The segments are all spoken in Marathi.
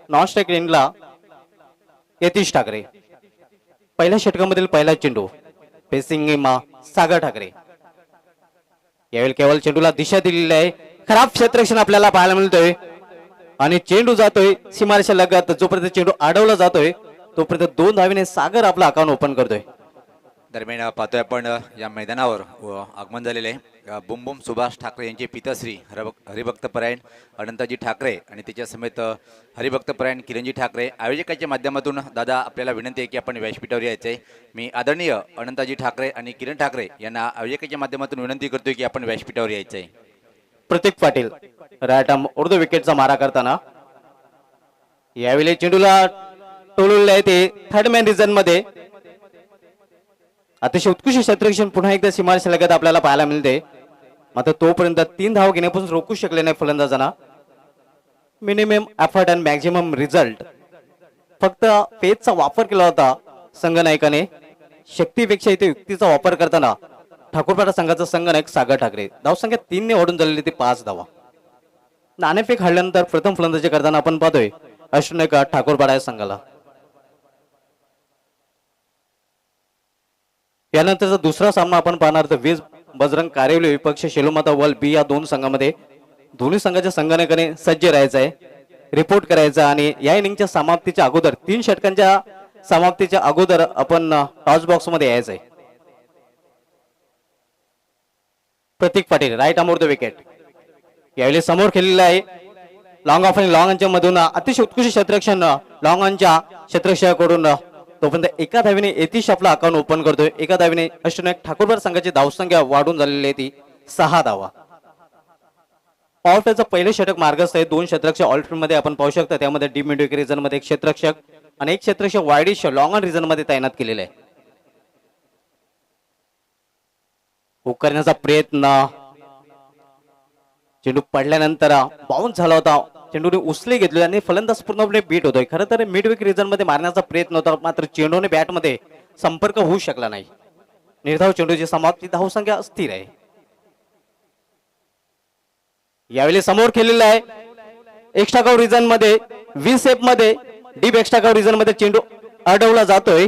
नॉन स्ट्राईक रेंजला यतीश ठाकरे. पहिल्या षटकामधील पहिला चेंडू पेसिंग सागर ठाकरे. यावेळी केवळ चेंडूला दिशा दिलेली आहे. खराब क्षेत्ररक्षण आपल्याला पाहायला मिळतोय आणि चेंडू जातोय सीमारेषा लगत. जोपर्यंत चेंडू अडवला जातोय तोपर्यंत 2 धावेने सागर आपला अकाउंट ओपन करतोय. दरम्यान पाहतोय आपण या मैदानावर आगमन झालेले बुम बुम सुभाष ठाकरे यांचे पिताश्री हरिभक्तपरायण अनंताजी ठाकरे आणि त्याच्या समेत हरिभक्तपरायण किरणजी ठाकरे. आयोजकाच्या माध्यमातून दादा आपल्याला विनंती आहे की आपण व्यासपीठावर यायचंय. मी आदरणीय अनंताजी ठाकरे आणि किरण ठाकरे यांना आयोजकाच्या माध्यमातून विनंती करतोय की आपण व्यासपीठावर यायचंय. प्रतीक पाटील राईट आर्म उर्दू विकेटचा मारा करताना यावेळी चेंडूला टोलवले आहे ते थर्ड मॅन रिजन मध्ये. अतिशय उत्कृष्ट क्षेत्ररक्षण पुन्हा एकदा सीमारेषा लगत आपल्याला पाहायला मिळते. मात्र तोपर्यंत 3 धाव घेण्यापासून रोखू शकले नाही फलंदाजांना. Minimum effort and maximum result. फक्त पेजचा वापर केला होता संघनायकाने. शक्तीपेक्षा इथे युक्तीचा वापर करताना ठाकूरपाडा संघाचा संघनायक सागर ठाकरे. धावसंख्या 3 ने वाढून झालेली ती 5 धावा. नाणेफेक हाडल्यानंतर प्रथम फलंदाजी करताना आपण पाहतोय अष्टनायक ठाकूरपाडा या संघाला. यानंतरचा दुसरा सामना आपण पाहणार तर वीज बजरंग कारेवली विपक्ष शेलोमाता वल बी या दोन संघामध्ये. दोन्ही संघाच्या संघाने सज्ज राहायचं आहे, रिपोर्ट करायचा आणि या इनिंगच्या समाप्तीच्या अगोदर 3 षटकांच्या समाप्तीच्या अगोदर आपण टॉस बॉक्स मध्ये यायचंय. Prateek Patil right arm the wicket. यावेळी समोर खेळलेला आहे लॉंग ऑफ आणि लॉंग ऑनच्या मधून अतिशय उत्कृष्ट क्षेत्ररक्षण लॉंग ऑनच्या क्षेत्ररक्षकाकडून. तोपर्यंत एका धावेने यतीश आपला अकाउंट ओपन करतोय. एका धावेने अष्टनायक ठाकूरपाडा संघाची धावसंख्या वाढून झालेली आहे ती 6 धावा. पॉवर पहिले षटक मार्गस्थ आहे. 2 क्षेत्ररक्षक ऑलफील्ड मध्ये आपण पाहू शकता. त्यामध्ये डीप मिड रिजन मध्ये एक क्षेत्ररक्षक आणि एक क्षेत्ररक्षक वाईडिश लॉंग ऑन रिजन मध्ये तैनात केलेला आहे. हुक करण्याचा प्रयत्न. चेंडू पडल्यानंतर बाउन्स झाला होता. चेंडूने उचले घेतले आणि फलंदाज पूर्णपणे बीट होतोय. खरं तर मिड विकेट रिजन मध्ये मारण्याचा प्रयत्न होता, मात्र चेंडूने बॅट मध्ये संपर्क होऊ शकला नाही. निर्धाव चेंडूची समाप्ती धावसंख्या स्थिर आहे. यावेळी समोर खेळलेला आहे एक्स्ट्रा कव्हर रिजन मध्ये 20 सेप मध्ये डीप एक्स्ट्रा कव्हर रिजन मध्ये चेंडू अडवला जातोय.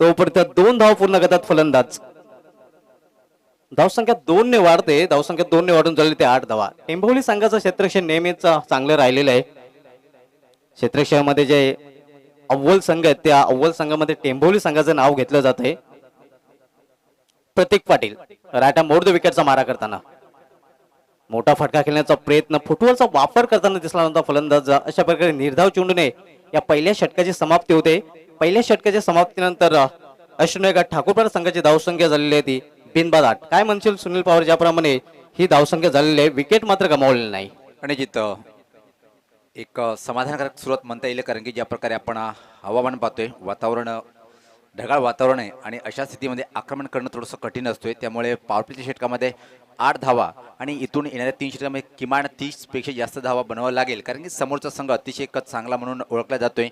तोपर्यंत 2 धाव पूर्ण करतात फलंदाज. धावसंख्या 2 ने वाढते. धावसंख्या 2 ने वाढून झाली ते 8 धावा. टेंभोली संघाचं क्षेत्ररक्षण नेहमीच चांगलं राहिलेलं आहे. क्षेत्ररक्षणामध्ये जे अव्वल संघ आहेत त्या अव्वल संघामध्ये टेंभोली संघाचं नाव घेतलं जात आहे. प्रतीक पाटील राईट आर्म द विकेटचा मारा करताना मोठा फटका खेळण्याचा प्रयत्न, फुटबॉलचा वापर करताना दिसला नव्हता फलंदाज. अशा प्रकारे निर्धाव चेंडूने या पहिल्या षटकाची समाप्ती होते. पहिल्या षटकाच्या समाप्तीनंतर अष्टनायक ठाकूरपाडा संघाची धावसंख्या झालेली आहे ती बिनबाद 8. काय म्हणशील सुनील पवार, ज्याप्रमाणे ही धावसंख्या झालेली आहे, विकेट मात्र गमावलेली नाही. आणि जिथं एक समाधानकारक सुरुवात म्हणता येईल, कारण की ज्या प्रकारे आपण हवामान पाहतोय, वातावरण ढगाळ वातावरण आहे आणि अशा स्थितीमध्ये आक्रमण करणं थोडंसं कठीण असतोय. त्यामुळे पॉवर प्लेच्या षटकामध्ये 8 धावा आणि इथून येणाऱ्या 3 षटकामध्ये किमान 30 पेक्षा जास्त धावा बनवावं लागेल, कारण की समोरचा संघ अतिशय चांगला म्हणून ओळखला जातोय.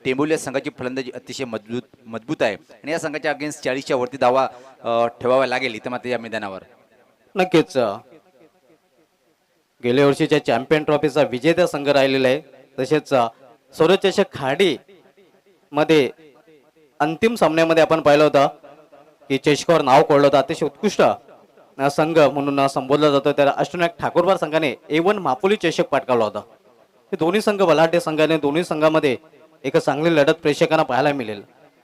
टेंभोली संघाची फलंदाजी अतिशय मजबूत आहे आणि या संघाच्या अगेन्स्ट 40च्या वरती धावा ठेवाव्या लागेल इथं मात्र या मैदानावर. नक्कीच गेल्या वर्षीच्या चॅम्पियन ट्रॉफीचा विजेता संघ राहिलेला आहे. तसेच सौरचषक खाडी मध्ये अंतिम सामन्यामध्ये आपण पाहिलं होतं की चषकावर नाव कोरलं होतं. अतिशय उत्कृष्ट संघ म्हणून संबोधला जातो. तर अष्टनायक ठाकूरपाडा संघाने A1 मापोली चषक पटकावला होता. हे दोन्ही संघ बलाढ्य संघाने दोन्ही संघामध्ये एक चांगली लढत प्रेक्षकांना पाहायला मिळेल.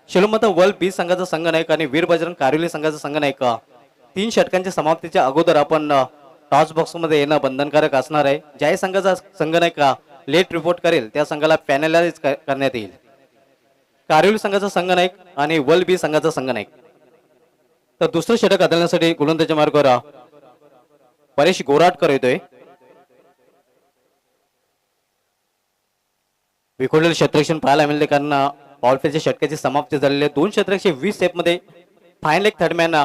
शेलोमाता वर्ल्ड बी संघाचा संघनायक आणि वीर बजरंग कारिवली संघाचा संघनायक 3 षटकांच्या समाप्तीच्या अगोदर आपण टॉस बॉक्स मध्ये येणं बंधनकारक असणार आहे. ज्या संघाचा संघनायक लेट रिपोर्ट करेल त्या संघाला पॅनलाइज करण्यात येईल. कारिवली संघाचा संघनायक आणि वर्ल्ड बी संघाचा संघनायक. तर दुसरं षटक हाताळण्यासाठी गोलंदाजीच्या मार्गावर परेश गोराटकर येतोय. विखुरलेलं क्षेत्ररक्षण पाहायला मिळते, कारण पॉवर प्लेच्या षटकाची समाप्ती झालेली आहे. 2 क्षेत्ररक्षक 20 सेप मध्ये फायनल एक थर्ड मॅन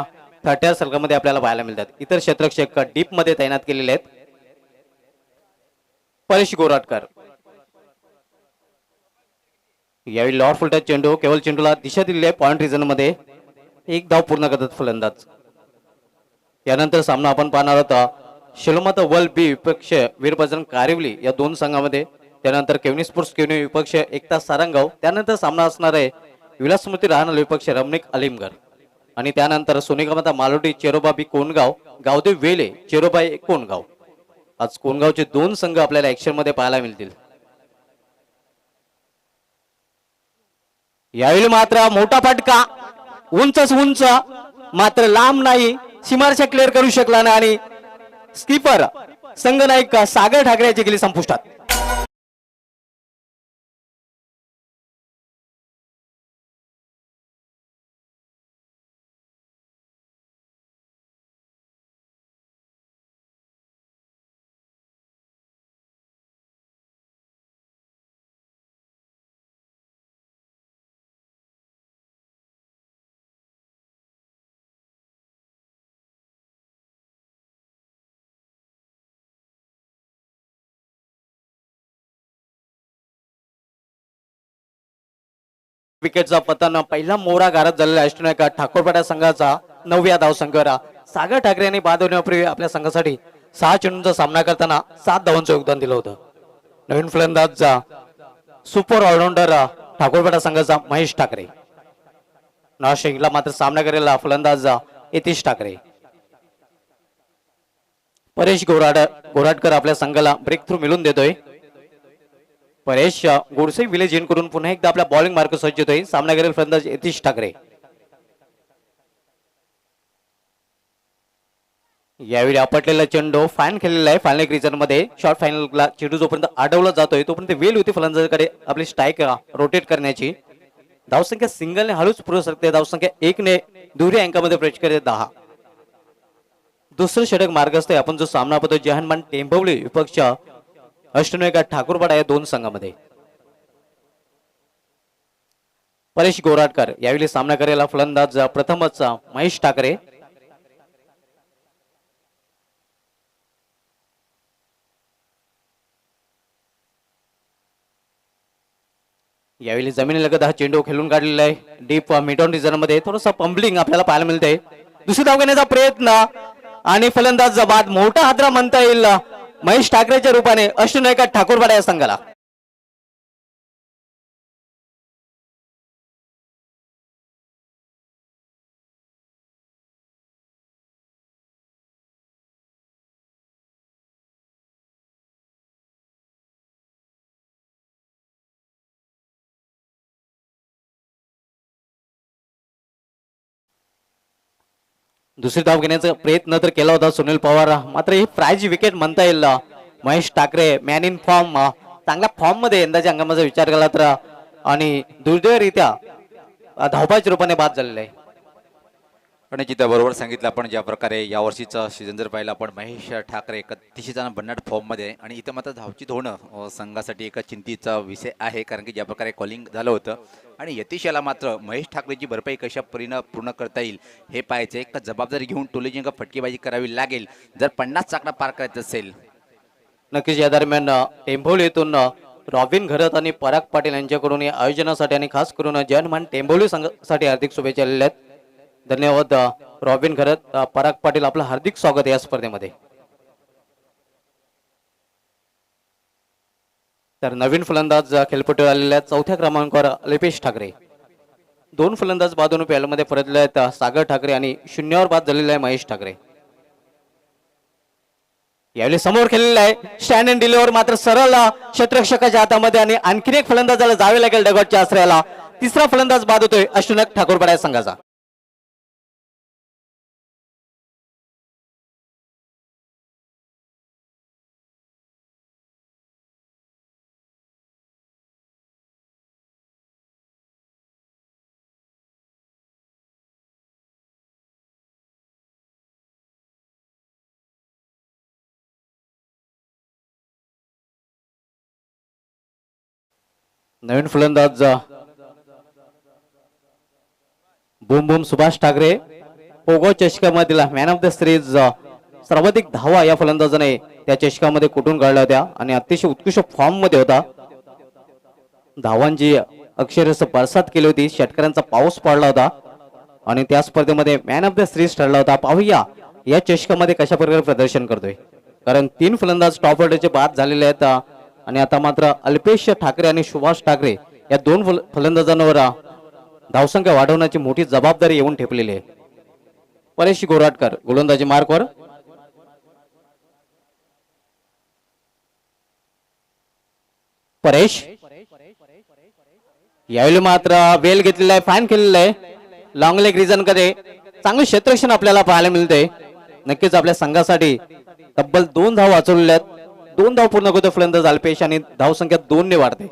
30 सर्कलमध्ये आपल्याला पाहायला मिळतात. इतर क्षेत्ररक्षक डीप मध्ये तैनात केलेले आहेत. परेश गोराटकर यावेळी लॉर्ड फुलटा चेंडू, केवळ चेंडूला दिशा दिलेली आहे पॉइंट रिजन मध्ये. 1 धाव पूर्ण करतात फलंदाज. यानंतर सामना आपण पाहणार होता शेलोमाता वर्ल्ड बी विपक्ष वीर बजरंग कारिवली या दोन संघामध्ये. त्यानंतर केवनी स्पोर्ट्स केवनी विपक्ष एकता सारंगाव, त्यानंतर सामना असणार आहे विलासमूर्ती राहणार विपक्ष रमणिक अलीमगर, आणि त्यानंतर सोनिकामाता मालोटी चेरोबाबी कोणगाव, गावदेव वेले चेरोबाई कोणगाव. आज कोणगावचे 2 संघ आपल्याला ऍक्शन मध्ये पाहायला मिळतील. यावेळी मात्र मोठा फटका, उंचच उंच, मात्र लांब नाही, सीमारेषा क्लिअर करू शकला नाही आणि स्कीपर संघनायक सागर ठाकरे याची गेली संपुष्टात. विकेटचा पतन, पहिला मोरा गारद झालेला अष्टनायक ठाकूरपाडा संघाचा 9व्या धावसंख्येवर सागर ठाकरे यांनी बाद होण्यापूर्वी आपल्या संघासाठी 6 चेंडूंचा सामना करताना 7 धावांचं योगदान दिलं होतं. नवीन फलंदाजचा सुपर ऑलराऊंडर ठाकूरपाडा संघाचा महेश ठाकरे. नाशिकला मात्र सामना करेला फलंदाज यतीश ठाकरे. परेश गोराटकर आपल्या संघाला ब्रेक थ्रू मिळून देतोय. परेश गोडसे विलेज इन करून पुन्हा एकदा आपल्या बॉलिंग मार्क सज्ज होतोय. सामना करेल फलंदाज यतीश ठाकरे. यावेळी आपटलेला चेंडू फाईन खेळलेला आहे फायनल क्रिजन मध्ये. शॉर्ट फायनलला चेंडू जोपर्यंत अडवला जातोय तोपर्यंत वेळ होती फलंदाजाकडे आपली स्ट्राईक रोटेट करण्याची. धावसंख्या सिंगलने हळूच पुढे सरकते. धावसंख्या 1 ने दुहेरी अंकामध्ये प्रवेश करते 10. दुसरं षटक मार्गस्थ आहे. आपण जो सामना पाहतो जहानमान टेंभवली विपक्ष अष्टनायक ठाकूरपाडा या 2 संघामध्ये. परेश गोराटकर यावेळी सामना करेला फलंदाज प्रथमच महेश ठाकरे. यावेळी जमिनीलगत हा चेंडू खेळून काढलेला आहे डीप मिड ऑन रिझन मध्ये. थोडासा पंबलिंग आपल्याला पाहायला मिळते. दुसरी धाव घेण्याचा प्रयत्न आणि फलंदाज बाद, मोठा हादरा म्हणता येईल महेश ठाकरेच्या रूपाने अष्टनायक ठाकूरपाडा या संघाला. दुसरी धाव घेण्याचा प्रयत्न तर केला होता सुनील पवार, मात्र ही प्राइज विकेट म्हणता येईल Mahesh Thackeray man in form, चांगल्या फॉर्म मध्ये यंदाच्या अंगामाचा विचार केला तर, आणि दुर्दैवरित्या धावपाच्या रूपाने बाद झालेला आहे. आणि जिथं बरोबर सांगितलं आपण, ज्या प्रकारे यावर्षीचा सीझन जर पाहिला आपण, महेश ठाकरे एक अतिशय भन्नाट फॉर्ममध्ये आहे. आणि इथं मात्र धावची होणं संघासाठी एक चिंतेचा विषय आहे, कारण की ज्या प्रकारे कॉलिंग झालं होतं आणि यतीश याला मात्र महेश ठाकरेची भरपाई कशा परीनं पूर्ण करता येईल हे पाहायचं. एक जबाबदारी घेऊन टोलेजिंग फटकेबाजी करावी लागेल जर 50 चाकडा पार करायचं असेल. नक्कीच या दरम्यान टेंभोली येथून रॉबिन घरत आणि पराग पाटील यांच्याकडून या आयोजनासाठी आणि खास करून जहानमान टेंभोली संघासाठी हार्दिक शुभेच्छा आलेल्या आहेत. धन्यवाद रॉबिन घरत, पराग पाटील, आपलं हार्दिक स्वागत या स्पर्धेमध्ये. तर नवीन फलंदाज खेळपट्टीवर आलेल्या 4थ्या क्रमांकावर अल्पेश ठाकरे. 2 फलंदाज बाजूने पॅलमध्ये परतले आहेत सागर ठाकरे आणि 0वर बाद झालेला आहे महेश ठाकरे. यावेळी समोर खेळलेला आहे स्टँड अँड डिलिव्हर, मात्र सरळ क्षेत्ररक्षकाच्या हातामध्ये आणि आणखीन एक फलंदाजाला जावे लागेल डगॉटच्या आश्रयाला. 3रा फलंदाज बाद होतोय अष्टनायक ठाकूरपाडा संघाचा. नवीन फलंदाज boom boom Subhash Thakare, Pogo चषकामधील मॅन ऑफ द सिरीज सर्वाधिक धावा या फलंदाजाने त्या चषकामध्ये कुठून काढल्या होत्या आणि अतिशय उत्कृष्ट फॉर्म मध्ये होता. धावांची अक्षरशः बरसात केली होती, षटकारांचा पाऊस पडला होता आणि त्या स्पर्धेमध्ये मॅन ऑफ द सिरीज ठरला होता. पाहूया या चषकामध्ये कशा प्रकारे प्रदर्शन करतोय, कारण 3 फलंदाज टॉप ऑर्डरचे बाद झालेले आहेत. आणि आता मात्र अल्पेश ठाकरे आणि सुभाष ठाकरे या दोन फलंदाजांवर धावसंख्या वाढवण्याची मोठी जबाबदारी येऊन ठेपलेली आहे. परेश गोराटकर गोलंदाजी मार्कवर. परेश यावेळी मात्र वेल घेतलेला आहे, फॅन केलेला आहे. लॉंग लेग रिजन कडे चांगले क्षेत्ररक्षण आपल्याला पाहायला मिळते. नक्कीच आपल्या संघासाठी तब्बल 2 धाव वाचवलेल्या आहेत. 2 धाव पूर्ण करतो फलंदाज अल्पेश आणि धावसंख्या 2 ने वाढते.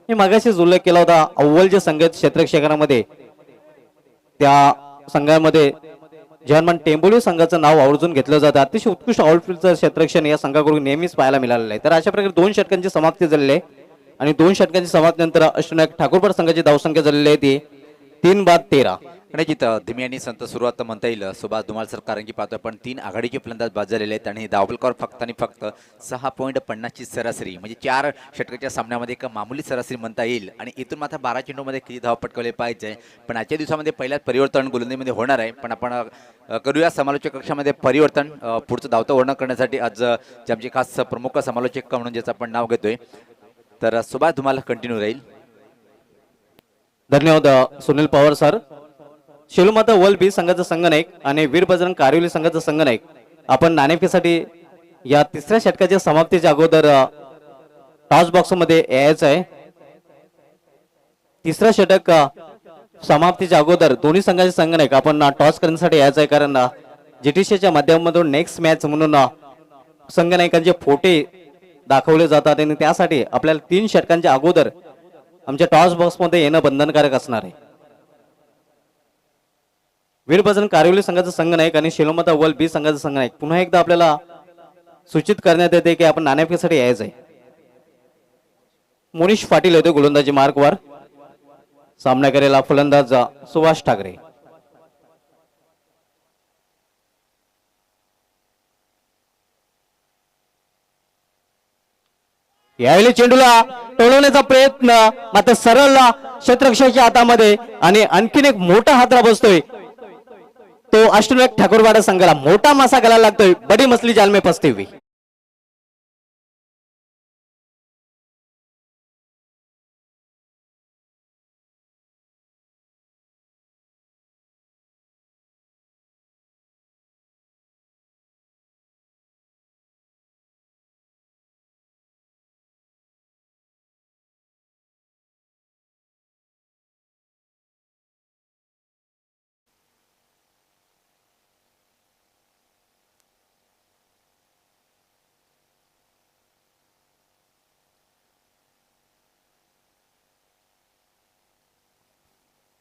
मी मागाशीच उल्लेख केला होता, अव्वल जे संघ आहेत क्षेत्ररक्षकांमध्ये त्या संघामध्ये जर्मन टेंबोली संघाचं नाव आवर्जून घेतलं जातं. अतिशय उत्कृष्ट आउटफील्डचं क्षेत्ररक्षण या संघाकडून नेहमीच पाहायला मिळालेलं आहे. तर अशा प्रकारे 2 षटकांची समाप्ती झालेली आहे आणि 2 षटकांची समाप्तीनंतर अष्टनायक ठाकूरपड संघाची धावसंख्या झालेली आहे ती 3/13. निश्चित धीमी आणि संत सुरुवात म्हणता येईल. सुभाष धुमाल सर कारंगी पाहतोय पण 3 आघाडीचे फलंदाज बाद झालेले आहेत आणि धावफलकावर फक्त आणि फक्त 6.50 ची सरासरी, म्हणजे 4 षटकाच्या सामन्यामध्ये एक मामूली सरासरी म्हणता येईल. आणि इथून मात्र 12 चेंडूमध्ये किती धाव पटकवले पाहिजे. पण आजच्या दिवसामध्ये पहिल्याच परिवर्तन गोलंदाजीमध्ये होणार आहे. पण आपण करूया समालोचक कक्षामध्ये परिवर्तन. पुढचं धावतं वर्णन करण्यासाठी आज जे आमचे खास प्रमुख समालोचक म्हणून ज्याचं आपण नाव घेतोय, तर सुभाष धुमाल कंटिन्यू राहील. धन्यवाद सुनील पवार सर. शेलूमाता वर्ल्ड बी संघाचा संघनायक आणि वीर बजरंग कारिवली संघाचा संघनायक आपण नाणेफेकीसाठी या 3ऱ्या षटकाच्या समाप्तीच्या अगोदर टॉस बॉक्स मध्ये यायचं आहे. 3रं षटक समाप्तीच्या अगोदर दोन्ही संघाचे संघनायक आपण टॉस करण्यासाठी यायचं आहे. कारण जीटीसीच्या माध्यमातून नेक्स्ट मॅच म्हणून संघनायकांचे फोटे दाखवले जातात आणि त्यासाठी आपल्याला 3 षटकांच्या अगोदर आमच्या टॉस बॉक्स मध्ये येणं बंधनकारक असणार आहे. वीर बजरंग कारिवली संघाचा संघनायक आणि शेलोमाता वर्ल्ड बी संघाचा संघनायक पुन्हा एकदा आपल्याला सूचित करण्यात येते की आपण नाणेफेकीसाठी यायचं आहे. मोनिश पाटील येतो गोलंदाजी मार्कवर. सामना करेला फलंदाज सुभाष ठाकरे. यावेळी चेंडूला टोलवण्याचा प्रयत्न मात्र सरळ क्षेत्ररक्षकाच्या हातामध्ये आणि आणखीन एक मोठा हादरा बसतोय. तो अष्टनायक ठाकूरवाडा संघाला मोठा मासा घालायला लागतोय. बडी मसली जाल में फसते हुई.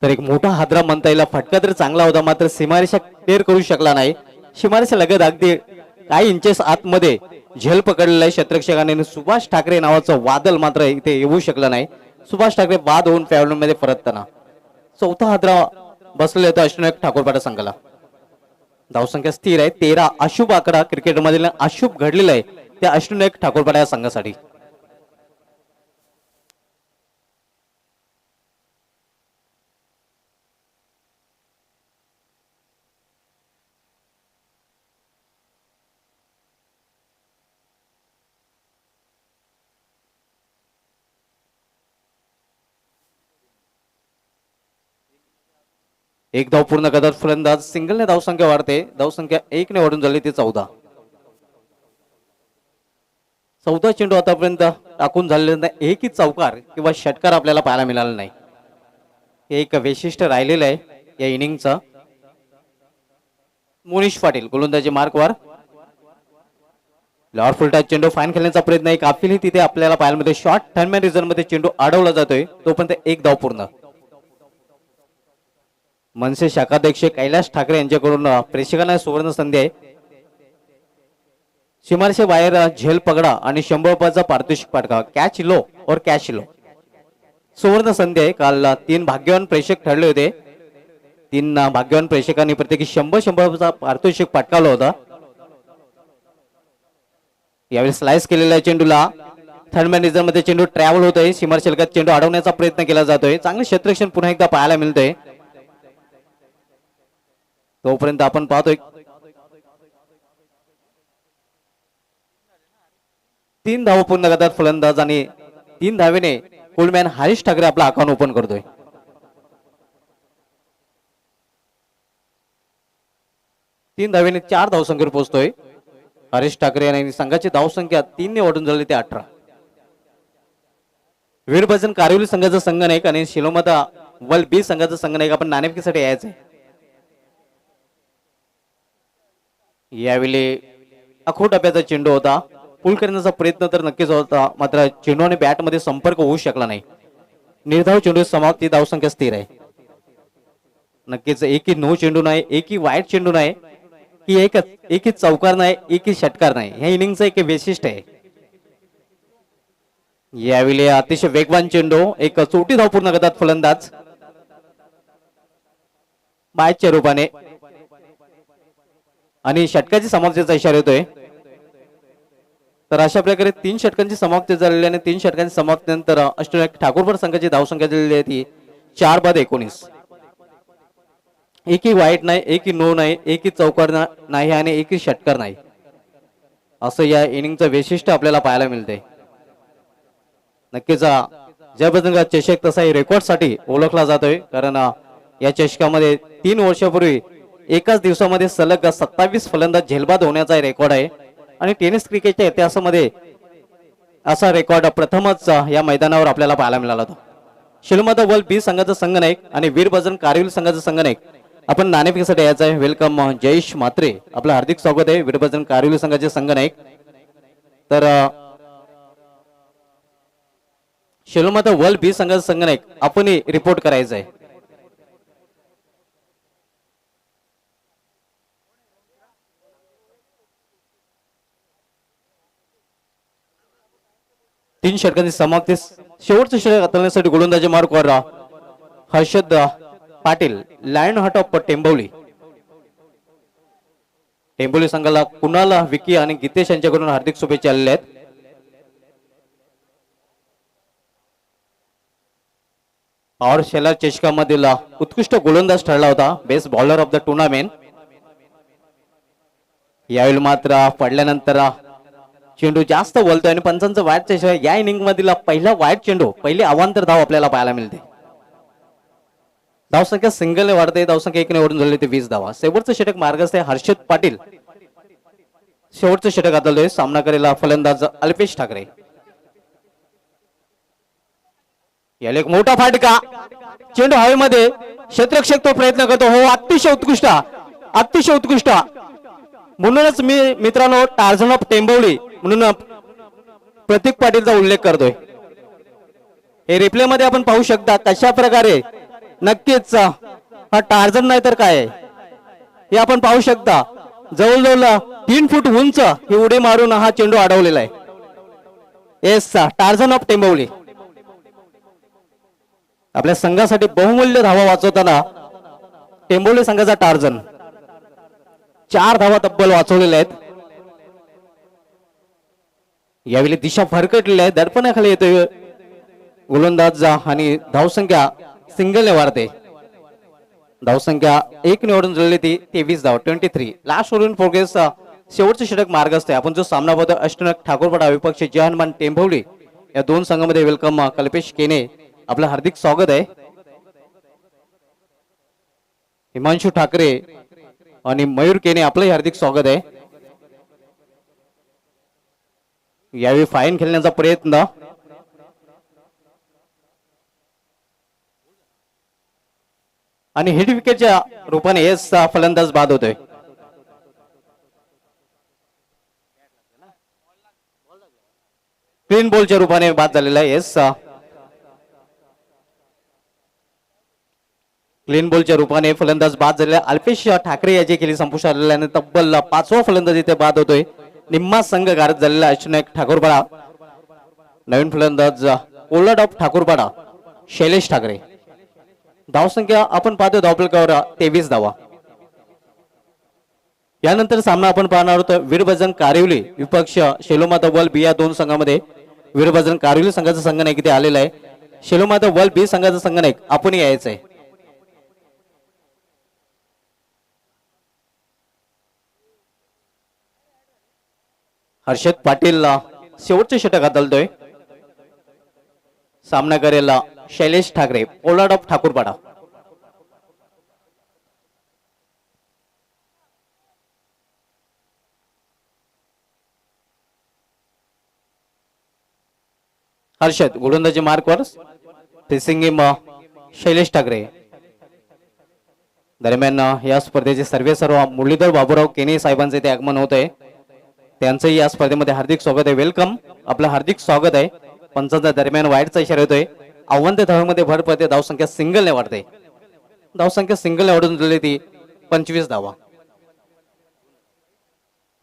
तर एक मोठा हादरा म्हणता येईल. फटका तर चांगला होता मात्र सीमारेषा क्लिअर करू शकला नाही. सीमारेषा लगत अगदी काही इंचेस आतमध्ये झेल पकडलेला आहे क्षेत्ररक्षकाने. सुभाष ठाकरे नावाचं वादळ मात्र इथे येऊ शकलं नाही. सुभाष ठाकरे बाद होऊन फॅवलमध्ये परतताना 4था हादरा बसलेला होता अष्टनायक ठाकूरपाडा संघाला. धावसंख्या स्थिर आहे 13. अशुभ आकडा क्रिकेटमधील अशुभ घडलेला आहे त्या अष्टनायक ठाकूरपाडा या संघासाठी. एक धाव पूर्ण करतात फलंदाज. सिंगलने धावसंख्या वाढते. धावसंख्या 1 ने वाढून झाली ती 14. 14 चेंडू आतापर्यंत टाकून झालेले नाही. एकही चौकार किंवा षटकार आपल्याला पाहायला मिळाला नाही. हे एक वैशिष्ट्य राहिलेलं आहे या इनिंगचं. मोनिश पाटील गोलंदाजी मार्कवर. लॉर फुलटा चेंडू फाईन खेळण्याचा प्रयत्न आहे. काफिली तिथे आपल्याला पाहायला मिळते. शॉर्ट टर्नमॅन रिझन मध्ये चेंडू अडवला जातोय. तोपर्यंत 1 धाव पूर्ण. मनसे शाखाध्यक्ष कैलाश ठाकरे यांच्याकडून प्रेक्षकांना सुवर्ण संधी आहे. सीमारेषे बाहेर झेल पगडा आणि 100 रुपयाचा पारितोषिक पटका. कॅच लो और कॅच लो सुवर्ण संधी आहे. काल 3 भाग्यवान प्रेक्षक ठरले होते. 3 भाग्यवान प्रेक्षकांनी प्रत्येकी 100 रुपयाचा पारितोषिक पटकावला होता. यावेळी स्लाइस केलेल्या चेंडूला थर्डमॅन रिझन मध्ये चेंडू ट्रॅव्हल होतोय. सीमारेषा लगत चेंडू अडवण्याचा प्रयत्न केला जातोय. चांगले क्षेत्ररक्षण पुन्हा एकदा पाहायला मिळतोय. तोपर्यंत आपण पाहतोय 3 धावा पूर्ण करतात फलंदाज आणि 3 धावेने कोलमॅन हरीश ठाकरे आपला अकाउंट ओपन करतोय. तीन धावेने 4 धावसंख्येवर पोहोचतोय हरीश ठाकरे आणि संघाची धावसंख्या 3 ने वाढून झाली ते 18. वीरभजन कारिवली संघाचा संघनायक आणि शिलोमता वल बी संघाचा संघनायक आपण नाणेफेकीसाठी यायचंय. यावेळी अखोट टप्प्याचा चेंडू होता. पूल करण्याचा प्रयत्न तर नक्कीच होता, मात्र चेंडू आणि बॅट मध्ये संपर्क होऊ शकला नाही. निर्धाव चेंडू समाप्ती धावसंख्या स्थिर आहे. नक्कीच एकही नो चेंडू नाही, एकही वाईट चेंडू नाही, की एकही चौकार नाही, एकही षटकार नाही. ह्या इनिंगचं एक वैशिष्ट्य आहे. यावेळी अतिशय वेगवान चेंडू, एक चोटी धाव पूर्ण करतात फलंदाज बायच्या रूपाने आणि षटकाची समाप्तीचा इशारा येतोय. तर अशा प्रकारे 3 षटकांची समाप्ती झालेली आणि 3 षटकांची समाप्तीनंतर अष्टनायक ठाकूरपर संघाची धावसंख्या दिलेली आहे ती 4/19. एकही वाईट नाही, एकही नो नाही, एकही चौकार नाही आणि एकही षटकार नाही, असं या इनिंगचं वैशिष्ट्य आपल्याला पाहायला मिळते. नक्कीच जयबजरंग चषक तसाही रेकॉर्ड साठी ओळखला जातोय, कारण या चषकामध्ये 3 वर्षापूर्वी एकाच दिवसामध्ये सलग 27 फलंदाज झेलबाद होण्याचा रेकॉर्ड आहे आणि टेनिस क्रिकेटच्या इतिहासामध्ये असा रेकॉर्ड प्रथमच या मैदानावर आपल्याला पाहायला मिळाला होता. शिलमता वल बी संघाचा संघनायक आणि वीरभजन कारिवली संघाचा संघनायक आपण नाणेफेकीसाठी यायचं आहे. वेलकम जयेश म्हात्रे, आपलं हार्दिक स्वागत आहे. वीरभजन कारिवली संघाचे संघनायक. तर शिलमता वल बी संघाचा संघनायक आपण रिपोर्ट करायचं आहे. तीन षटकांची समाप्ती, शेवटचं षटक हाताळण्यासाठी गोलंदाजी मार्कवर Harshad Patil, lion heart of Tembvali. Tembvali संघाला कुणाल, विकी आणि गीतेश यांच्याकडून हार्दिक शुभेच्छा आलेल्या आहेत. पॉवर शेलर चषकामधील उत्कृष्ट गोलंदाज ठरला होता, best bowler of the tournament. यावेळी मात्र पडल्यानंतर चेंडू जास्त बोलतोय आणि पंचांचं वाईट चेंडू, या इनिंग मधील पहिला वाईट चेंडू, पहिली अवांतर धाव आपल्याला पाहायला मिळते. धावसंख्या सिंगलने वाढते, धावसंख्या 1 ने वाढून झाली ते 20 धावा. शेवटचं षटक मार्गस्थ आहे हर्षद पाटील, शेवटचं षटक हाताळतोय. सामना करेला फलंदाज अल्पेश ठाकरे. याला एक मोठा फाटका, चेंडू हवेमध्ये, क्षेत्ररक्षक तो प्रयत्न करतो. हो, अतिशय उत्कृष्ट, अतिशय उत्कृष्ट. म्हणूनच मी मित्रांनो टार्झन ऑफ टेंबवली म्हणून प्रतीक पाटीलचा उल्लेख करतोय. हे रिप्ले मध्ये आपण पाहू शकता कशा प्रकारे नक्कीच हा टार्झन नाही तर काय हे आपण पाहू शकता. जवळजवळ 3 फूट उंच ही उडी मारून हा चेंडू अडवलेला आहे. येस, टार्झन ऑफ टेंबवली आपल्या संघासाठी बहुमूल्य धावा वाचवताना टेंबवली संघाचा टार्झन 4 धावा तब्बल वाचवलेल्या आहेत. यावेळी दिशा फरकटलेली आहे, दडपणाखाली येतोय गोलंदाज आणि धावसंख्या सिंगलने वाढते. धावसंख्या 1 निवडून झालेली ती 23 धाव, 23. लास्ट ओव्हर इन प्रोग्रेस, शेवटचे षटक मार्गस्थ आहे. आपण जो सामना बघतो अष्टनायक ठाकूरपाडा विपक्ष जय हनुमान टेंभवली या 2 संघामध्ये. वेलकम कल्पेश केने, आपलं हार्दिक स्वागत आहे. हिमांशु ठाकरे आणि मयूर केने, आपलंही हार्दिक स्वागत आहे. यावेळी फाईन खेळण्याचा प्रयत्न, आणि हिट विकेटच्या रूपाने एस फलंदाज बाद होतोय. क्लीन बॉलच्या रूपाने बाद झालेला आहे. एस क्लीन बॉलच्या रूपाने फलंदाज बाद झालेला. अल्पेश ठाकरे याची केली संपुष्टात आलेला आणि तब्बल 5वा फलंदाज इथे बाद होतोय. निम्मा संघ गारद झालेला अष्टनायक ठाकूरपाडा. नवीन फलंदाज कोल्हाट ऑफ ठाकूरपाडा शैलेश ठाकरे. धावसंख्या आपण पाहतो धावफलकावर 23 धावा. यानंतर सामना आपण पाहणार आहोत वीरभजन कारिवली विपक्ष शेलोमाता वल बी या 2 संघामध्ये. वीरभजन कारिवली संघाचा संघनायक इथे आलेला आहे. शेलोमाता वल बी संघाचा संघनायक आपण यायचं आहे. हर्षद पाटील शेवटचे षटक हाताळतोय. सामना करेल शैलेश ठाकरे, पोलार्ड ऑफ ठाकूरपाडा. हर्षद गोलंदाजी मार्कवर फेसिंग शैलेश ठाकरे. दरम्यान या स्पर्धेचे सर्व मुरलीधर बाबूराव केने साहेबांचे ते आगमन होत आहे. त्यांचंही या स्पर्धेमध्ये हार्दिक स्वागत आहे. वेलकम, आपलं हार्दिक स्वागत आहे. पंचांच्या दरम्यान वाईटचा इशारा येतोय. आव्हान ते धावांमध्ये भर पडते. धावसंख्या सिंगलने वाढते. धावसंख्या सिंगलने वाढून दिली ती 25 धावा.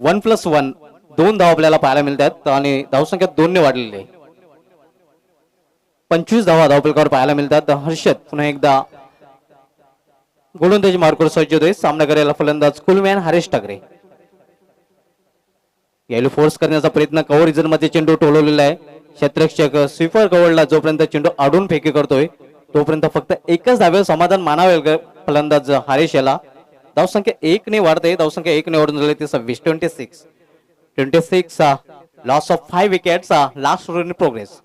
1+1 2 धावा आपल्याला पाहायला मिळतात आणि धावसंख्या 2 ने वाढलेली आहे. 25 धावा धावफलकावर पाहायला मिळतात. हर्षद पुन्हा एकदा गोलंदाजी मार्कवर सज्ज होतोय. सामना करायला फलंदाज कुलमॅन हरेश ठाकरे. यायला फोर्स करण्याचा प्रयत्न कव्हर रिजन मध्ये चेंडू टोलवलेला आहे. क्षेत्ररक्षक स्वीपर कव्हरला जोपर्यंत चेंडू आडून फेकी करतोय तोपर्यंत फक्त एकच धाव्यावर समाधान मानावे फलंदाज हरेश याला. धावसंख्या 1 ने वाढते. धावसंख्या 1 ने वाढून झाली ती 26 loss of 5 wickets. Last run in progress.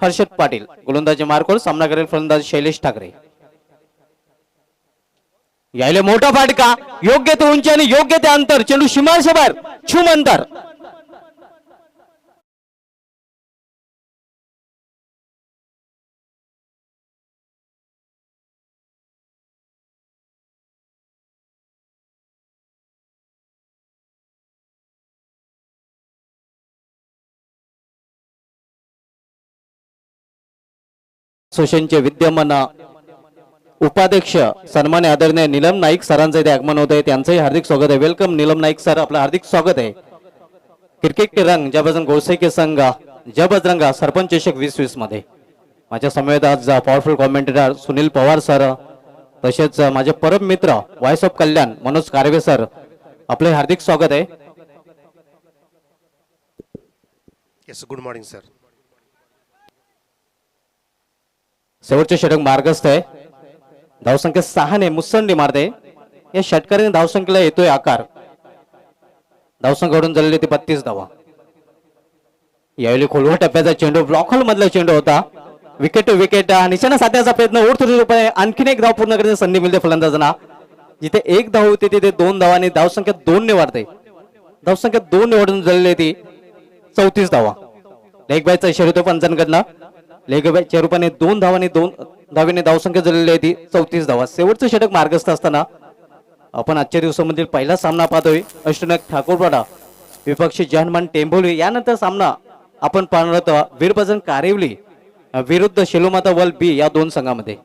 Harshad Patil गोलंदाजी मार्कवर सामना करेल फलंदाज शैलेश ठाकरे. यायले मोठा फाटका, योग्य ते उंची आणि योग्य ते अंतर. चेंडू सीमारेषेबाहेर, छूम अंतर. असोसिएशनचे विद्यमान उपाध्यक्ष सन्मान्य आदरणीय नीलम नाईक सरांचे इथे आगमन होत आहे. त्यांचंही हार्दिक स्वागत आहे. वेलकम नीलम नाईक सर, आपलं हार्दिक स्वागत आहे. क्रिकेट के रंग जय बजरंग गोडसे के संघ जय बजरंग सरपंच चषक 2020 मध्ये माझ्या समवेत आज powerful commentator Sunil Pawar sir, तसेच माझे परम मित्र voice of Kalyan Manoj Karve sir, आपले हार्दिक स्वागत आहे. Yes, good morning sir. शेवटचे षटक मार्गस्थ आहे. धावसंख्या 6 ने मुसंडी मारते. या षटकाराने धावसंख्येला येतोय आकार. धावसंख्या वाढून झालेली ती 32 धावा. यावेळी खोलवर टप्प्याचा चेंडू ब्लॉक होल मधला चेंडू होता. विकेट टू विकेट निशाणा साधण्याचा प्रयत्न. ओढतोडी रुपये आणखीन एक धाव पूर्ण करण्याची संधी मिळते फलंदाजांना. जिथे 1 धाव होती तिथे 2 धावांनी धावसंख्या 2 ने वाढते. धावसंख्या 2 ने वाढून झालेली ती 34 धावा. लेग बायचा इशारा होतो पंचांकडनं. लेग बायच्या रूपाने 2 धावांनी 2 धावेने धावसंख्या झालेली आहे ती 34 धावा. शेवटचं षटक मार्गस्थ असताना आपण आजच्या दिवसामधील पहिला सामना पाहतोय. अष्टनायक ठाकूरपाडा विपक्षी जहनमान टेंभोली. यानंतर सामना आपण पाहणार आहोत वीरबजरंग कारिवली विरुद्ध शेलोमाता वल बी या 2 संघामध्ये.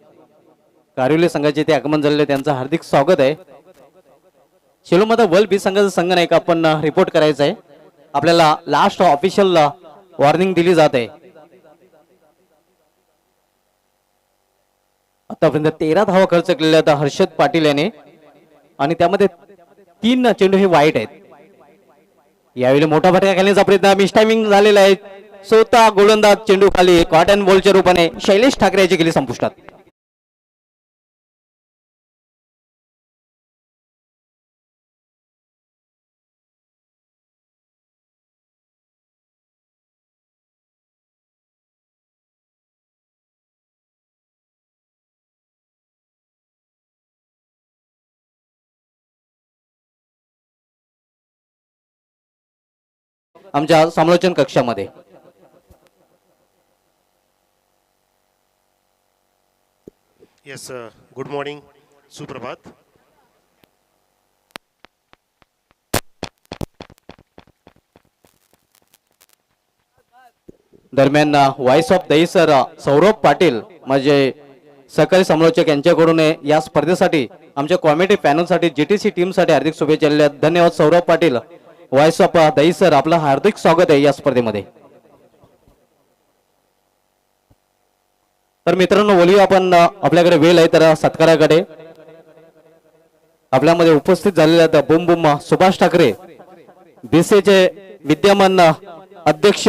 कारिवली संघाचे ते आगमन झालेले, त्यांचं हार्दिक स्वागत आहे. शेलोमाता वल बी संघाचा संघ नाही का आपण रिपोर्ट करायचा आहे. आपल्याला लास्ट ऑफिशियल वॉर्निंग दिली जात आहे. आतापर्यंत 13 धावा खर्च केलेल्या आहेत हर्षद पाटील याने आणि त्यामध्ये 3 चेंडू हे वाईट आहेत. यावेळी मोठा फटका खेळण्याचा प्रयत्न, मिस टायमिंग झालेला आहे. स्वतः गोलंदाज चेंडू खाली कॉट अँड बॉलच्या रूपाने शैलेश ठाकरे याची गेली संपुष्टात. आमच्या समालोचन कक्षामध्ये येस, गुड मॉर्निंग, सुप्रभात. दरम्यान व्हॉइस ऑफ दहीसर सौरभ पाटील म्हणजे सहकारी समालोचक यांच्याकडून या स्पर्धेसाठी आमच्या कॉमेडी पॅनलसाठी जीटीसी टीम साठी हार्दिक शुभेच्छा दिल्या. धन्यवाद सौरभ पाटील. व्हॉइस ऑफ दहीसर, आपलं हार्दिक स्वागत आहे या स्पर्धेमध्ये. तर मित्रांनो, बोलूया आपण आपल्याकडे वेळ आहे तर सत्काराकडे. आपल्यामध्ये उपस्थित झालेले आहेत बुम बुम सुभाष ठाकरे, बीसीचे विद्यमान अध्यक्ष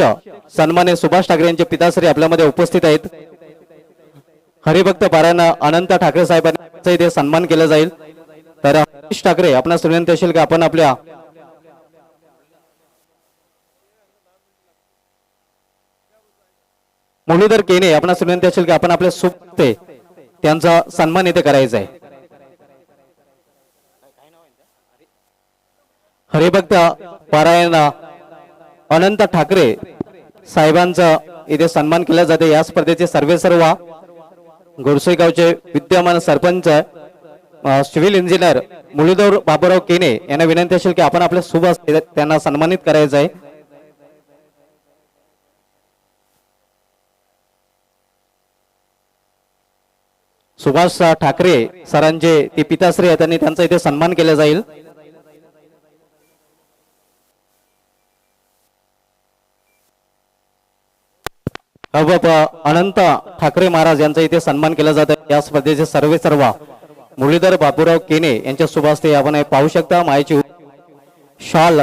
सन्मान्य सुभाष ठाकरे यांचे पिताश्री आपल्यामध्ये उपस्थित आहेत. हरिभक्त पारायण अनंत ठाकरे साहेबांचा इथे सन्मान केला जाईल. तर हरीश ठाकरे, आपणास विनंती असेल की आपण आपल्या मुरलीधर केने आपणास विनंती असेल की आपण आपल्या सुप्ते त्यांचा सन्मान इथे करायचा आहे. हरिभक्त पारायण अनंत ठाकरे साहेबांचा इथे सन्मान केला जाते. या स्पर्धेचे सर्व गोरसई गावचे विद्यमान सरपंच सिव्हिल इंजिनियर मुरलीधर बाबूराव केने यांना विनंती असेल की आपण आपल्या शुभ हस्ते त्यांना सन्मानित करायचं आहे. सुभाष ठाकरे सरांचे ते पिताश्री आहेत आणि त्यांचा इथे सन्मान केला जाईल. अनंत ठाकरे महाराज यांचा इथे सन्मान केला जात आहे. या स्पर्धेचे सर्व मुरलीधर बाबूराव केने यांच्या शुभ हस्ते आपण हे पाहू शकता. मायेची शॉल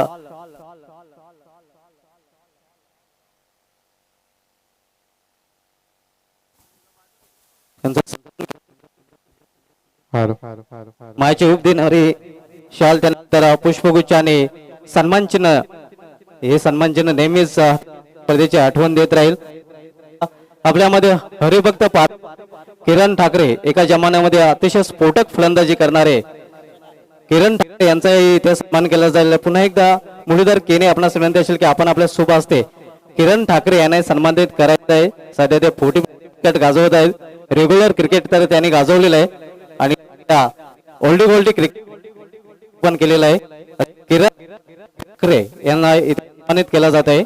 मायेचे रूप देणारी शॉल त्यानंतर पुष्पगुच्छ सन्मान चिन्ह. हे सन्मान चिन्ह नेहमीच स्पर्धेची आठवण देत राहील. आपल्यामध्ये हरिभक्त किरण ठाकरे एका जमान्यामध्ये अतिशय स्फोटक फलंदाजी करणारे किरण ठाकरे यांचाही इथे सन्मान केला जाईल. पुन्हा एकदा मुरलीधर केने आपणास विनंती असेल की आपण आपल्या शुभ हस्ते किरण ठाकरे यांना सन्मानित करायचं आहे. सध्या ते 40 क्रिकेट गाजवत आहेत. रेग्युलर क्रिकेट तर त्यांनी गाजवलेलं आहे आणि ओल्डी गोल्डी क्रिकेट पण केलेलं आहे. किरण ठाकरे यांना इथे सन्मानित केला जात आहे.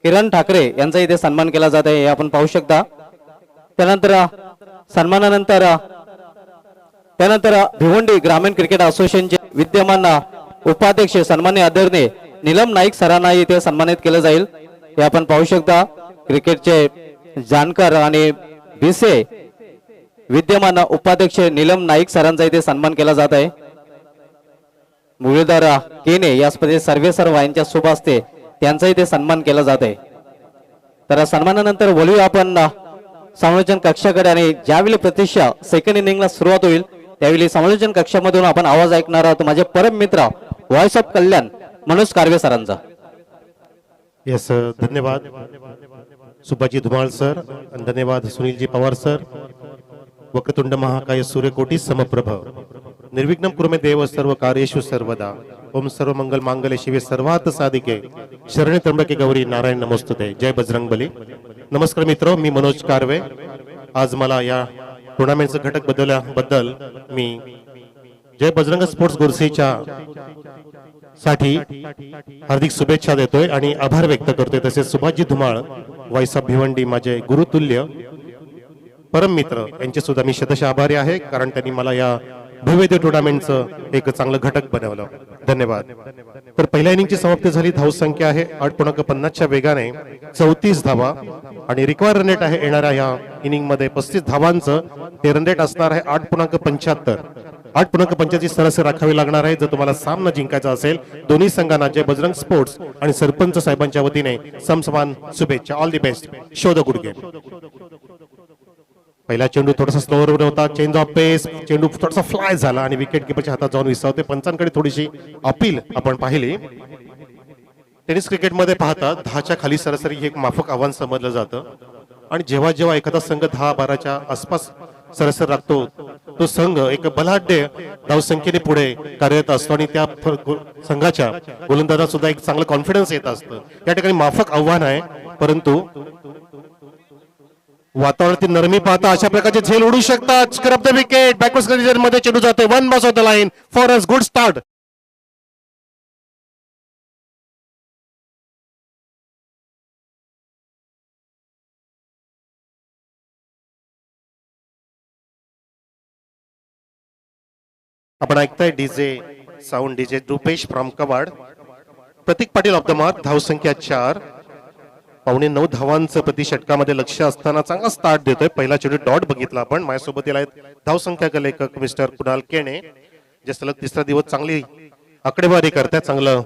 किरण ठाकरे यांचा इथे सन्मान केला जात आहे हे आपण पाहू शकता. त्यानंतर सन्मानानंतर भिवंडी ग्रामीण क्रिकेट असोसिएशनचे विद्यमान उपाध्यक्ष सन्मान्य आदरणीय नीलम नाईक सरांना इथे सन्मानित केलं जाईल हे आपण पाहू शकता. क्रिकेटचे जाणकार आणि बीसीए विद्यमान उपाध्यक्ष नीलम नाईक सरांचा इथे सन्मान केला जात आहे. मुरलीधर केने या स्पर्धेत सर्व यांच्या शुभ हस्ते त्यांचा इथे सन्मान केला जात आहे. तर सन्मानानंतर वळूया आपण समालोचन कक्षाकडे आणि ज्यावेळी प्रतीक्षा सेकंड इनिंगला सुरुवात होईल त्यावेळी समालोचन कक्षामधून आपण आवाज ऐकणार आहोत माझे परम मित्र व्हॉइस ऑफ कल्याण मनोज कारवे सरांचा. येस धन्यवाद सुभाजी धुमाळ सर आणि धन्यवाद सुनीलजी पवार सर. वक्रतुंड महाकाय सूर्यकोटी समप्रभ निर्विघ्नं कुरु देव सर्व कार्येषु सर्वदा. ओम सर्व मंगल मांगल्ये शिवे सर्वार्थ साधिके शरण्ये त्र्यंबके गौरी नारायण नमोस्तुते. जय बजरंगबली. नमस्कार मित्र, मी मनोज कारवे. आज मला या टुर्नामेंटचं घटक बदलल्याबद्दल मी जय बजरंग स्पोर्ट्स गोरसेच्या साठी हार्दिक शुभेच्छा देतोय आणि आभार व्यक्त करतोय. तसेच सुभाषजी धुमाळ व्हॉइस ऑफ भिवंडी माझे गुरुतुल्य परम मित्र यांचे सुद्धा मी शतशः आभारी आहे कारण त्यांनी मला या भव्य टुर्नामेंटचं एक चांगलं घटक बनवलं. धन्यवाद. तर पहिल्या इनिंगची समाप्ती झाली. धावसंख्या आहे 8.50च्या वेगाने 34 धावा आणि रिक्वायर रन रेट आहे येणाऱ्या या इनिंग मध्ये 35 धावांचं ते रन रेट असणार आहे 8.75. 8.75 सरासरी राखावी लागणार आहे जर तुम्हाला सामना जिंकायचा असेल. दोन्ही संघांना जय बजरंग स्पोर्ट्स आणि सरपंच साहेबांच्या वतीने समसमान शुभेच्छा. All the best. Show the good game. पहिला चेंडू थोडासा स्लोवर होता. चेंज ऑफ पेस. चेंडू थोडासा फ्लाय झाला आणि विकेट किपरच्या हातात जाऊन विसावते. पंचांकडे थोडीशी अपील आपण पाहिली. टेनिस क्रिकेटमध्ये पाहता 10च्या खाली सरासरी हे एक माफक आव्हान समजलं जातं आणि जेव्हा जेव्हा एखादा संघ 10-12च्या आसपास सरासरी राखतो तो संघ एक बलाढ्य धावसंख्येने पुढे कार्यरत असतो आणि त्या संघाच्या गोलंदाजांना सुद्धा एक चांगलं कॉन्फिडन्स येत असतं. या ठिकाणी माफक आव्हान आहे परंतु वातावरणातील नरमी पाहता अशा प्रकारचे झेल उडू शकतात. Scrub the wicket. Backward condition मध्ये चेंडू जाते. One boss off the line for us good start. आपण ऐकताय DJ sound DJ Rupesh from Kawad. Prateek Patil off the mark. धावसंख्या 4. 8.25 धावांचं प्रति षटकामध्ये लक्ष असताना चांगला स्टार्ट देतोय. पहिला चेंडू डॉट बघितला आपण. माझ्यासोबत आहेत धावसंख्या लेखक मिस्टर कुणाल केणे जे सलग तिसरा दिवस चांगली आकडेवारी करतात. चांगलं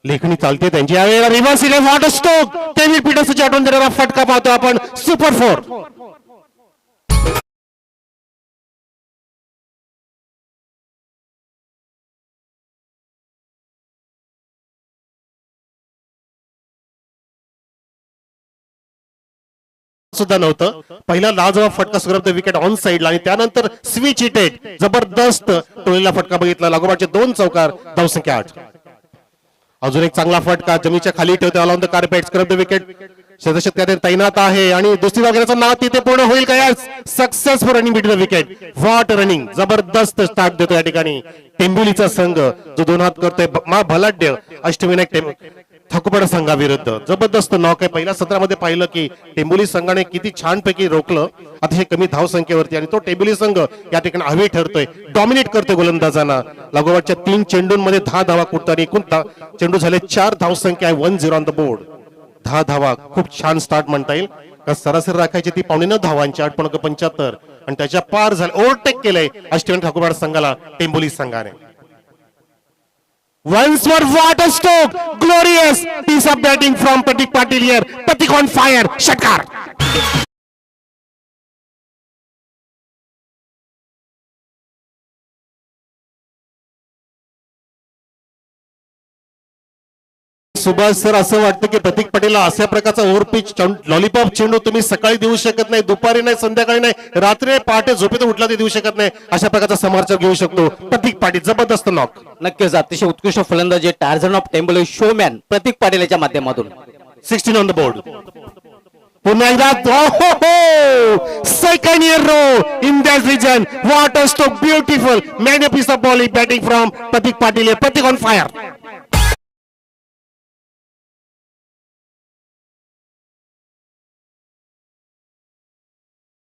लेखणी चालते त्यांची. यावेळेला रिव्हर्स इले वॉटर स्ट्रोक. डेव्हिड पीटर्सची आठवण देणारा फटका पाहतो आपण. सुपर 4. सुद्धा नव्हतं. पहिला लाजवाब फटका सुरत विकेट ऑन साइडला आणि त्यानंतर स्विच हिटेड जबरदस्त टोळीला फटका बघितला. लागोपाठचे 2 चौकार, धावसंख्या 8. अजून एक चांगला फटका जमीनच्या खाली ठेवते all on the carpet. Scrub the wicket शतशतकाने तैनात आहे आणि दुसरी वगैरेचं नाव तिथे पूर्ण होईल का? यास successful running between the wicket. What running, जबरदस्त स्टार्ट देतो या ठिकाणी टेंबुलीचा संघ जो 2 हात करतोय मा भलाढ्य अष्टविनायक ठाकुरपाडा संघाविरुद्ध. जबरदस्त नॉक आहे. पहिल्या सत्रामध्ये पाहिलं की टेंबुली संघाने किती छानपैकी रोखलं अतिशय कमी धावसंख्येवरती आणि तो टेंबुली संघ या ठिकाणी हवी ठरतोय, डॉमिनेट करतोय गोलंदाजांना. लागोपाठच्या 3 चेंडूंमध्ये 10 धावा कुठताना एकूण चेंडू झाले 4 धावसंख्या आहे. 1-0 ऑन द बोर्ड. 10 धावा खूप छान स्टार्ट म्हणता येईल. सरासरी राखायची ती 9.5 धावांची 8.75 आणि त्याच्या पार झाले. ओव्हरटेक केलंय अष्टविनायक ठाकुरपाडा संघाला टेंबुली संघाने. Once more, what a stroke! Glorious piece of batting from Pratik Patil here. Pratik on fire. षटकार. सुभाष सर, असं वाटतं की प्रतीक पाटीलला अशा प्रकारचा ओव्हरपिच लॉलीपॉप चेंडू तुम्ही सकाळी देऊ शकत नाही, दुपारी नाही, संध्याकाळी नाही, रात्री पहाटे झोपेतून उठला ते देऊ शकत नाही. अशा प्रकारचा समर्थक घेऊ शकतो प्रतीक पाटील. जबरदस्त नॉक. नक्कीच अतिशय उत्कृष्ट फलंदाजी Tarzan of temple showman Prateek Patil याच्या माध्यमातून. 16 ऑन द बोर्ड. पुन्हा एकदा second year row in that region. What a stroke, beautiful man piece of bowling batting from Prateek Patil. Prateek on fire.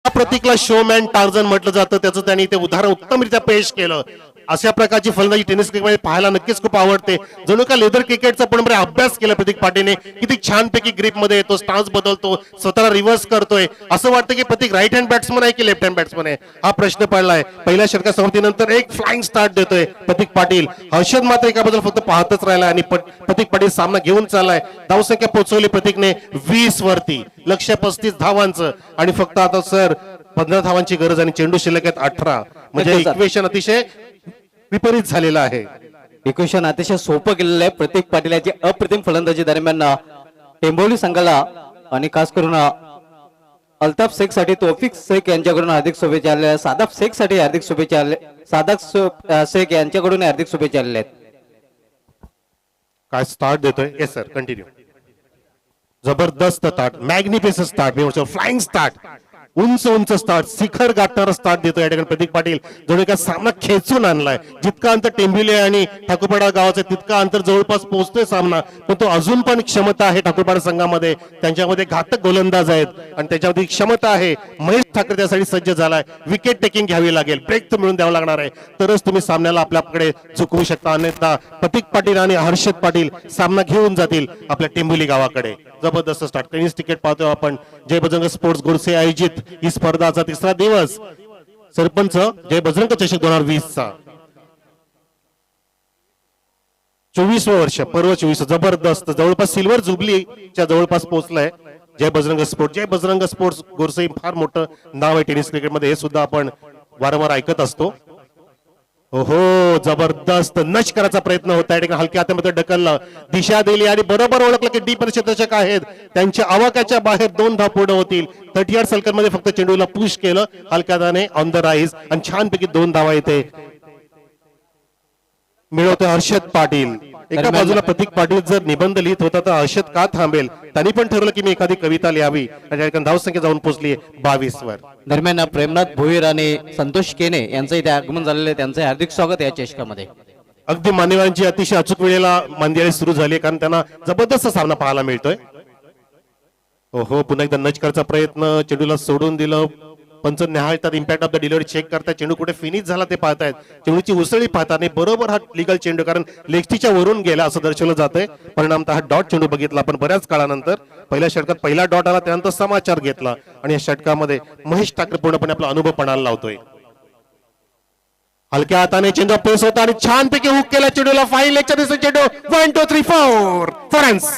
प्रतीकला शोमॅन टार्झन म्हटलं जातं. त्याचं त्यांनी ते उदाहरण उत्तमरित्या पेश केलं. अशा प्रकारची फलंदाजी टेनिस क्रिकेटमध्ये पाहायला नक्कीच खूप आवडते. जणू का लेदर क्रिकेटचा पूर्णपणे अभ्यास केला प्रतीक पाटीलने. किती छानपैकी ग्रिप मध्ये येतो, स्टान्स बदलतो, स्वतःला रिव्हर्स करतोय. असं वाटतं की प्रतीक राईट हँड बॅट्समन आहे की लेफ्ट हँड बॅट्समन आहे, हा प्रश्न पडलाय. पहिल्या षटका समाप्तीनंतर एक फ्लाइंग स्टार्ट देतोय प्रतीक पाटील. हर्षद मात्र एकाबद्दल फक्त पाहतच राहिला आणि प्रतीक पाटील सामना घेऊन चाललाय. धावसंख्या पोहोचवली प्रतीकने 20 वरती. लक्ष्य 35 धावांचं आणि फक्त आता सर 15 धावांची गरज आणि चेंडू शिल्लक आहेत 18. म्हणजे इक्वेशन अतिशय विपरीत झालेलं आहे. इक्वेशन अतिशय सोपं केलेलं आहे. प्रतीक पाटील याची अप्रतिम फलंदाजी दरम्यान टेंबोली संघाला आणि खास करून अल्ताफ शेख साठी तौफिक शेख यांच्याकडून हार्दिक शुभेच्छा आलेल्या आहेत. सादाफ शेख साठी हार्दिक शुभेच्छा सादाफ शेख यांच्याकडून हार्दिक शुभेच्छा आलेल्या आहेत. काय स्टार्ट देतोय? Yes sir, continue. जबरदस्त start, magnificent start, flying start, उंच उंच स्टार्ट, शिखर गाठणारा स्टार्ट देतो या ठिकाणी प्रतीक पाटील. जणू का सामना खेचून आणलाय. जितका अंतर टेंबिले आणि ठाकूरपाडा गावाचं तितका अंतर जवळपास पोहोचतोय सामना. पण तो अजून पण क्षमता आहे ठाकूरपाडा संघामध्ये. त्यांच्यामध्ये घातक गोलंदाज आहेत आणि त्याच्यामध्ये क्षमता आहे. महेश ठाकरे त्यासाठी सज्ज झालाय. विकेट टेकिंग घ्यावी लागेल, ब्रेक तर मिळून द्यावा लागणार आहे, तरच तुम्ही सामन्याला आपल्याकडे झुकवू शकता. अन्यथा प्रतीक पाटील आणि हर्षद पाटील सामना घेऊन जातील आपल्या टेंबुली गावाकडे. जबरदस्त स्टार्ट. टेनिस तिकीट पाहतो आपण. जय बजरंग स्पोर्ट्स गोरसे आयोजित ही स्पर्धाचा 3रा दिवस. सरपंच जय बजरंग चषक 2020 चा 24वं वर्ष, पर्व 24. जबरदस्त, जवळपास सिल्वर जुबलीच्या जवळपास पोहोचलाय जय बजरंग स्पोर्ट्स. जय बजरंग स्पोर्ट्स गोरसे फार मोठं नाव आहे टेनिस क्रिकेटमध्ये, हे सुद्धा आपण वारंवार ऐकत असतो. हो, जबरदस्त नश करायचा प्रयत्न होता. हलक्या हातामध्ये ढकललं, दिशा दिली आणि बरोबर ओळखलं की डी क्षेत्ररक्षक आहेत, त्यांच्या आवाक्याच्या बाहेर 2 धाव पूर्ण होतील. 30 यार्ड सर्कल मध्ये फक्त चेंडूला पुश केलं हलक्या हाताने ऑन द राईज आणि छानपैकी 2 धावा येते मिळवतोय हर्षद पाटील. एका बाजूला प्रतीक पाटील जर निबंध लिहित होता तर हर्षद का थांबेल? त्यांनी पण ठरवलं की मी एखादी कविता लिहावी आणि धावसंख्या जाऊन पोहोचली 22 वर. दरम्यान प्रेमनाथ भोईर आणि संतोष केने यांचं इथे आगमन झालेलं आहे. त्यांचं हार्दिक स्वागत या चषकामध्ये. अगदी मान्यवरांची अतिशय अचूक वेळेला मांदियाळी सुरू झाली, कारण त्यांना जबरदस्त सामना पाहायला मिळतोय. हो, पुन्हा एकदा नच करायचा प्रयत्न, चेंडूला सोडून दिलं. पंच निहाळतात, impact of the delivery check करतात, चेंडू कुठे फिनिश झाला ते पाहतायत, चेंडूची उसळी पाहतात. बरोबर हा लिगल चेंडू, कारण लेगस्टिकच्या वरून गेला असं दर्शवलं जातंय. परिणामतः हा डॉट चेंडू बघितला आपण बऱ्याच काळानंतर. पहिल्या षटकात पहिला डॉट आला, त्यानंतर समाचार घेतला आणि या षटकामध्ये महेश ठाकरे पूर्णपणे आपला अनुभव पणाला लावतोय. हलक्या हाताने चेंडू पेस होता आणि छानपैकी हुक केला चेंडूला. फाईन लेगच्या दिसतो चेंडू. 1 2 3 4 फॉरेन्स.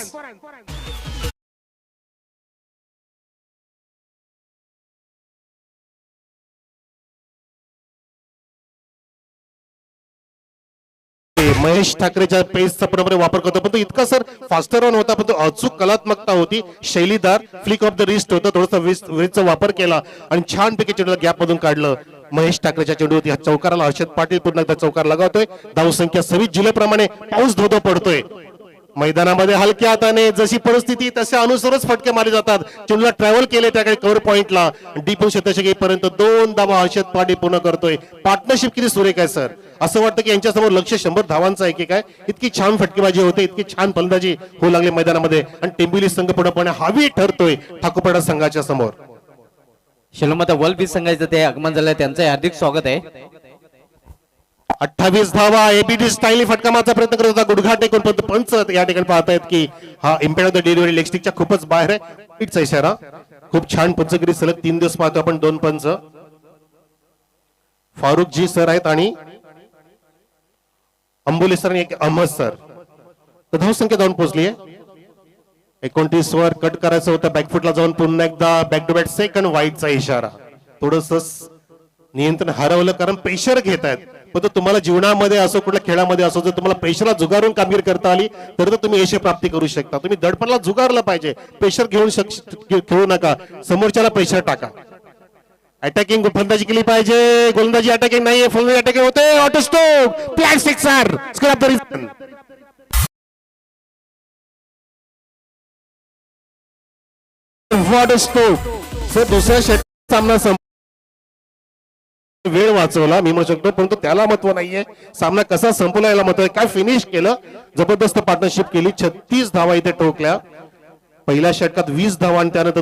महेश ठाकरेच्या पेसचा पूर्णपणे वापर करतो, पण तो इतका सर फास्टर रन होता, पण तो अचूक कलात्मकता होती, शैलीदार फ्लिक ऑफ द रिस्ट होतं, थोडासा विस्टचा वापर केला आणि छानपैकी चेंडूला गॅप मधून काढलं. महेश ठाकरेच्या चेंडूवरती हा चौकाराला हर्षद पाटील पुन्हा एकदा चौकार लगावतोय. धावसंख्या 26 जुलैप्रमाणे पाऊस धोधो पडतोय. मैदानामध्ये हलक्या हाताने जशी परिस्थिती तशा अनुसारच फटके मारले जातात. चेंडूला ट्रॅव्हल केले त्याकडे कव्हर पॉइंटला डीप शतक येईपर्यंत 2 धावा हर्षद पाटील पूर्ण करतोय. पार्टनरशिप किती सुरेख आहे सर. असं वाटतं की यांच्यासमोर लक्ष 100 धावांचं आहे की काय. इतकी छान फटकेबाजी होते, इतकी छान फलंदाजी होऊ लागली मैदानामध्ये आणि टेंबिवली संघ पूर्णपणे हावी ठरतोय ठाकूरपाडा संघाच्या समोर. शिलोमता वर्ल्ड संघाचं ते आगमन झालंय, त्यांचं हार्दिक स्वागत आहे. 28 धावा एबीडी स्टाईलने फटका मारचा प्रयत्न करत होता, गुडघा टेकून, पण पंच या ठिकाणी पाहतायत की हा impact of the delivery leg स्टिकच्या खूपच बाहेर आहे. इटचा इशारा. खूप छान पंचगिरी सलग 3 दिवस पाहतो आपण. 2 पंच फारुख जी सर आहेत आणि अंबोली सर आणि एक अहमद सर. तर धावसंख्या जाऊन पोहोचली आहे 29 वर. कट करायचं होतं बॅकफुटला जाऊन पुन्हा एकदा बॅक टू बॅक सेकंड वाईडचा इशारा. थोडस नियंत्रण हरवलं कारण प्रेशर घेत आहेत, पण तुम्हाला जीवनामध्ये असो कुठल्या खेळामध्ये असो जर तुम्हाला प्रेशरला जुगारून कामगिरी करता आली तर तुम्ही यश प्राप्ती करू शकता. तुम्ही दडपणला जुगारलं पाहिजे, प्रेशर घेऊन खेळू नका, समोरच्याला प्रेशर टाका. अटॅकिंग फलंदाजी केली पाहिजे, गोलंदाजी अटॅकिंग नाहीये, फलंदाजी अटॅकिंग होते. ऑटो स्टोक फ्लॅट सिक्सर. सर दुसऱ्या षटकात सामना वेळ वाचवला मी म्हणू शकतो, परंतु त्याला महत्व नाहीये. सामना कसा संपला याला महत्व आहे. काय फिनिश केलं, जबरदस्त पार्टनरशिप केली. 36 धावा इथे ठोकल्या. पहिल्या षटकात 20 धावा आणि त्यानंतर